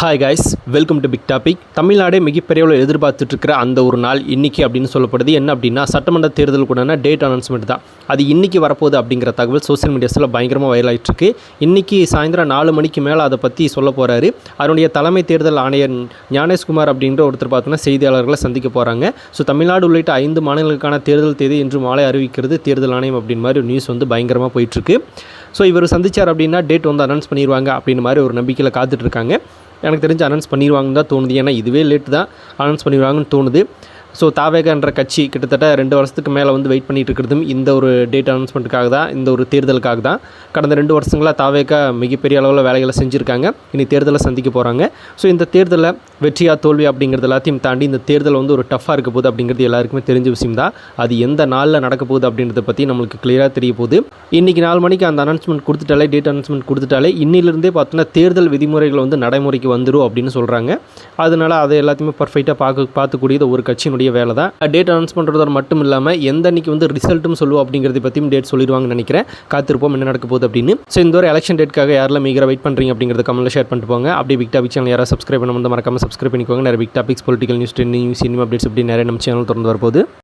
Hi guys, welcome to big topic. தமிழ்நாடே மிகப்பெரிய அளவில் எதிர்பார்த்துட்டு இருக்கிற அந்த ஒரு நாள் இன்றைக்கி அப்படின்னு சொல்லப்படுது. என்ன அப்படின்னா, சட்டமன்ற தேர்தலுக்குடான டேட் அனௌன்ஸ்மெண்ட் தான். அது இன்றைக்கி வரப்போகுது அப்படிங்கிற தகவல் சோசியல் மீடியாஸில் பயங்கரமாக வைரல் ஆகிட்டுருக்கு. இன்றைக்கி சாயந்தரம் 4 மணிக்கு மேலே அதை பற்றி சொல்ல போகிறாரு. அதனுடைய தலைமை தேர்தல் ஆணையர் ஞானேஷ்குமார் அப்படின்ற ஒருத்தர் பார்த்தீங்கன்னா செய்தியாளர்களை சந்திக்க போகிறாங்க. ஸோ தமிழ்நாடு உள்ளிட்ட 5 மாநிலங்களுக்கான தேர்தல் தேதி இன்று மாலை அறிவிக்கிறது தேர்தல் ஆணையம் அப்படின்னு மாதிரி நியூஸ் வந்து பயங்கரமாக போயிட்டுருக்கு. ஸோ இவர் சந்திச்சார் அப்படின்னா டேட் வந்து அனௌன்ஸ் பண்ணிடுவாங்க அப்படின்னு மாதிரி ஒரு நம்பிக்கையில் காத்துட்ருக்காங்க. எனக்கு தெரிஞ்சு அனௌன்ஸ் பண்ணிடுவாங்கன்னு தான் தோணுது. ஏன்னா இதுவே லேட்டு தான் அனௌன்ஸ் பண்ணிடுவாங்கன்னு தோணுது. ஸோ தாவேகான்ற கட்சி கிட்டத்தட்ட 2 வருஷத்துக்கு மேலே வந்து வெயிட் பண்ணிகிட்டு இருக்கிறதும் இந்த ஒரு டேட் அனௌன்ஸ்மெண்ட்டுக்காக தான், இந்த ஒரு தேர்தலுக்காக தான். கடந்த 2 வருஷங்களாக தாவேகா மிகப்பெரிய அளவில் வேலைகளை செஞ்சுருக்காங்க. இனி தேர்தலை சந்திக்க போகிறாங்க. ஸோ இந்த தேர்தலில் வெற்றியா தோல்வி அப்படிங்கிறது எல்லாத்தையும் தாண்டி இந்த தேர்தல் வந்து ஒரு டஃப்பாக இருக்க போகுது அப்படிங்கிறது எல்லாருக்குமே தெரிஞ்ச விஷயம் தான். அது எந்த நாளில் நடக்க போகுது அப்படின்றத பற்றி நம்மளுக்கு கிளியராக தெரிய போகுது. இன்றைக்கி 4 மணிக்கு அந்த அனௌன்ஸ்மெண்ட் கொடுத்துட்டாலே, டேட் அனௌன்ஸ்மெண்ட் கொடுத்துட்டாலே இன்னிலிருந்தே பார்த்தோன்னா தேர்தல் விதிமுறைகள் வந்து நடைமுறைக்கு வந்துடும் அப்படின்னு சொல்கிறாங்க. அதனால் அதை எல்லாத்தையுமே பர்ஃபெக்டாக பார்க்கக்கூடியது ஒரு கட்சியினுடைய வேலை தான். டேட் அனௌன்ஸ் பண்ணுறதோட மட்டும் இல்லாமல் எந்த அன்றைக்கி வந்து ரிசல்ட்டும் சொல்லுவோம் அப்படிங்கிறத பற்றியும் டேட் சொல்லிடுவாங்கன்னு நினைக்கிறேன். காத்திருப்போம் என்ன நடக்க போகுது அப்படின்னு. ஸோ இந்த ஒரு எலெக்ஷன் டேட்காக யாரெல்லாம் மீகராக வெயிட் பண்ணுறீங்க அப்படிங்கிறத கமெண்ட்டில் ஷேர் பண்ணிட்டு போங்க. அப்படியே பிக் டாபிக் சேனல் யாராவது சப்ஸ்கிரைப் பண்ண வந்து மறக்காமல் சப்ஸ்கிரைப் பண்ணிக்கோங்க. நிறைய big topics, political news, trending news, cinema updates அப்படி நிறைய நம்ம சேனல் தொடர்ந்து வரப்போகுது.